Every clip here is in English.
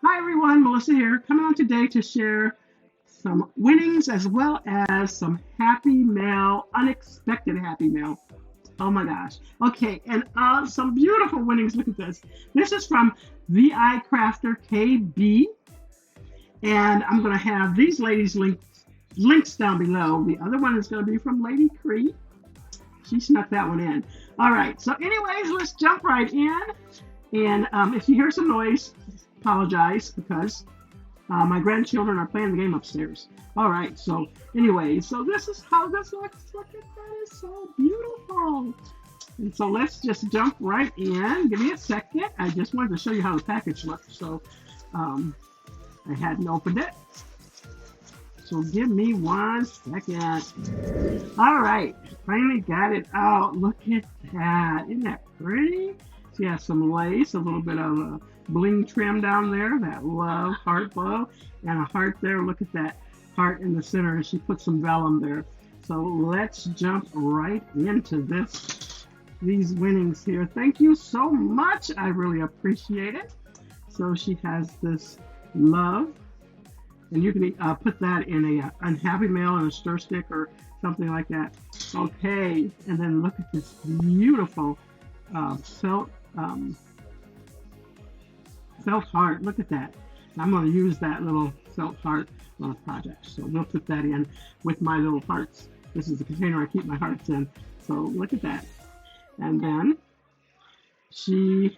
Hi everyone, Melissa here, coming on today to share some winnings as well as some happy mail, unexpected happy mail. Oh my gosh. Okay, and some beautiful winnings. Look at this. This is from VI Crafter KB, and I'm going to have these ladies links down below. The other one is going to be from Lady Kre. She snuck that one in. All right, so anyways, let's jump right in. And if you hear some noise, apologize because my grandchildren are playing the game upstairs. All right, so anyway, so this is how this looks. Look at that, it's so beautiful. And so let's just jump right in. Give me a second. I just wanted to show you how the package looks. So I hadn't opened it. So give me 1 second. All right, finally got it out. Look at that. Isn't that pretty? She has some lace, a little bit of a bling trim down there, that love heart bow, and a heart there. Look at that heart in the center, and she put some vellum there. So let's jump right into these winnings here. Thank you so much. I really appreciate it. So she has this love, and you can put that in a Happy Mail and a stir stick or something like that. Okay, and then look at this beautiful felt heart. Look at that. I'm going to use that little felt heart on a project. So we'll put that in with my little hearts. This is the container I keep my hearts in. So look at that. And then she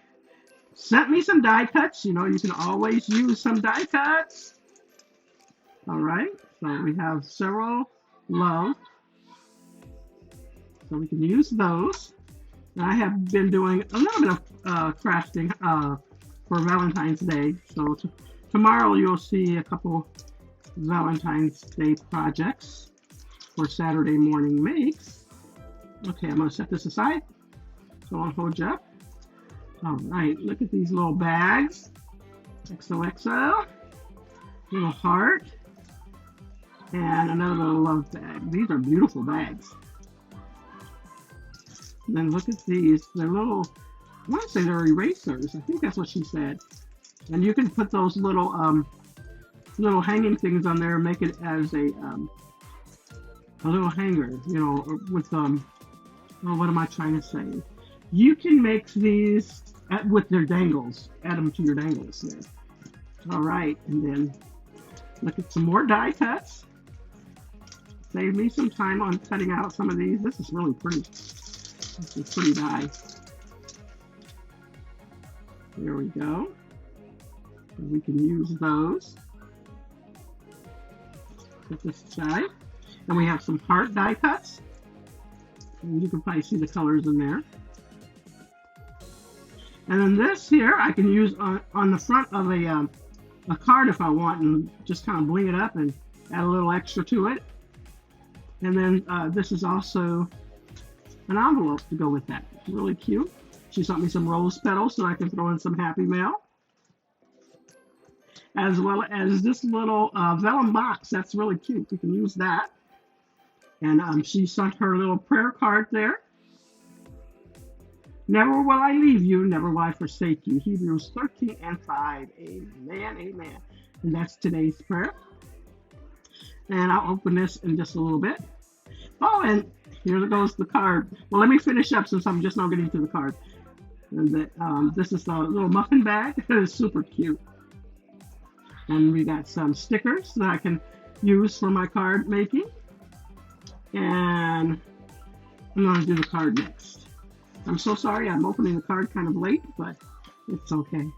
sent me some die cuts. You know, you can always use some die cuts. All right. So we have several love. So we can use those. I have been doing a little bit of crafting for Valentine's Day. So tomorrow you'll see a couple Valentine's Day projects for Saturday morning makes. Okay, I'm going to set this aside. So I'll hold you up. All right, look at these little bags. XOXO. Little heart. And another little love bag. These are beautiful bags. And then look at these. They're little, I want to say they're erasers. I think that's what she said. And you can put those little hanging things on there and make it as a little hanger, you know, with oh, what am I trying to say? You can make these with their dangles. Add them to your dangles there. All right, and then look at some more die cuts. Save me some time on cutting out some of these. This is really pretty. This is pretty die. There we go. And we can use those. Put this aside. And we have some heart die cuts. And you can probably see the colors in there. And then this here I can use on the front of a card if I want, and just kind of bling it up and add a little extra to it. And then this is also an envelope to go with that. It's really cute. She sent me some rose petals so I can throw in some happy mail. As well as this little vellum box. That's really cute. You can use that. And she sent her little prayer card there. Never will I leave you, never will I forsake you. Hebrews 13:5. Amen, amen. And that's today's prayer. And I'll open this in just a little bit. Oh, and here goes the card. Well, let me finish up since I'm just now getting to the card. And this is a little muffin bag. It's super cute. And we got some stickers that I can use for my card making. And I'm going to do the card next. I'm so sorry I'm opening the card kind of late, but it's okay.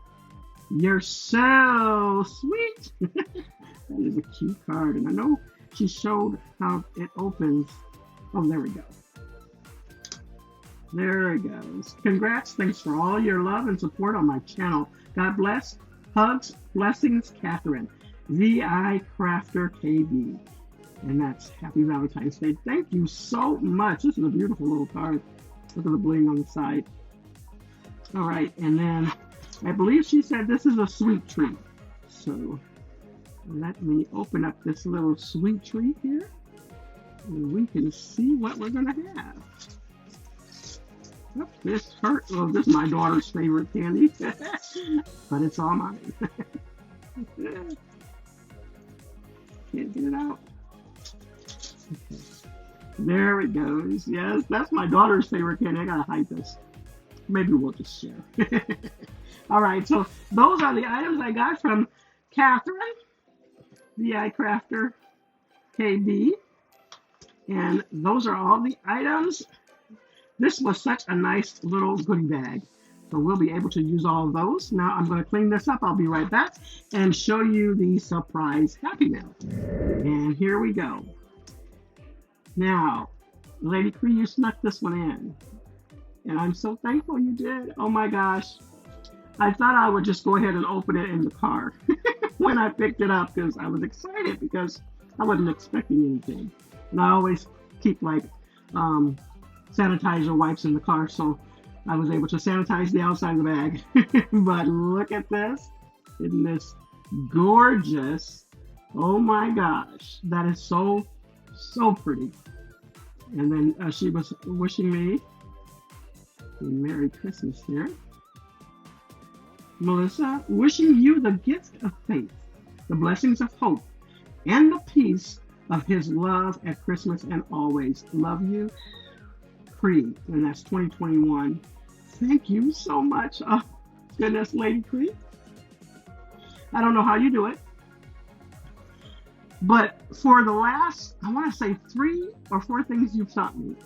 You're so sweet. That is a cute card. And I know she showed how it opens. Oh, there we go. There it goes. Congrats. Thanks for all your love and support on my channel. God bless. Hugs, blessings, Catherine. VI Crafter KB. And that's Happy Valentine's Day. Thank you so much. This is a beautiful little card. Look at the bling on the side. All right. And then I believe she said this is a sweet treat. So let me open up this little sweet treat here. And we can see what we're going to have. Oops, this is my daughter's favorite candy. But it's all mine. Can't get it out. Okay. There it goes. Yes, that's my daughter's favorite candy. I gotta hide this. Maybe we'll just share. All right, so those are the items I got from Catherine, VI Crafter KB, and those are all the items. This was such a nice little goodie bag. So we'll be able to use all of those. Now I'm going to clean this up. I'll be right back and show you the surprise Happy Mail. And here we go. Now, Lady Kre, you snuck this one in. And I'm so thankful you did. Oh my gosh. I thought I would just go ahead and open it in the car when I picked it up because I was excited because I wasn't expecting anything. And I always keep like sanitizer wipes in the car, so I was able to sanitize the outside of the bag. But look at this. Isn't this gorgeous? Oh my gosh. That is so, so pretty. And then she was wishing me a Merry Christmas here. Melissa, wishing you the gift of faith, the blessings of hope, and the peace of his love at Christmas and always. Love you, Kre. And that's 2021. Thank you so much. Oh, goodness, Lady Kre. I don't know how you do it. But for the last, I want to say 3 or 4 things you've taught me,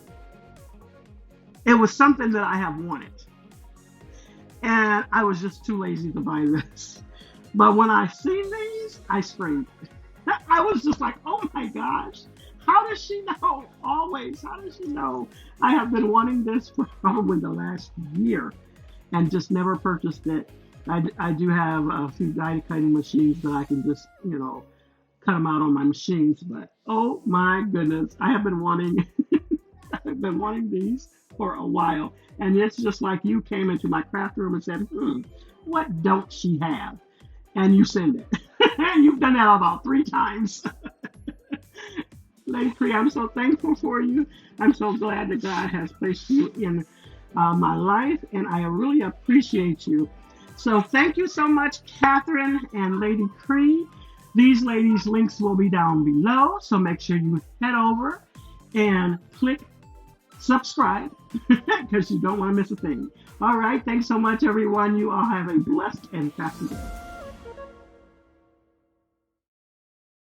it was something that I have wanted. And I was just too lazy to buy this. But when I see these, I screamed. I was just like, oh my gosh. How does she know? Always. How does she know? I have been wanting this for probably the last year and just never purchased it. I do have a few die cutting machines that I can just, cut them out on my machines. But oh my goodness, I have been wanting, I've been wanting these for a while. And it's just like you came into my craft room and said, what don't she have? And you send it. And you've done that about 3 times. Lady Kre, I'm so thankful for you. I'm so glad that God has placed you in my life, and I really appreciate you. So thank you so much, Catherine and Lady Kre. These ladies' links will be down below, so make sure you head over and click subscribe because you don't want to miss a thing. All right, thanks so much, everyone. You all have a blessed and crafty day.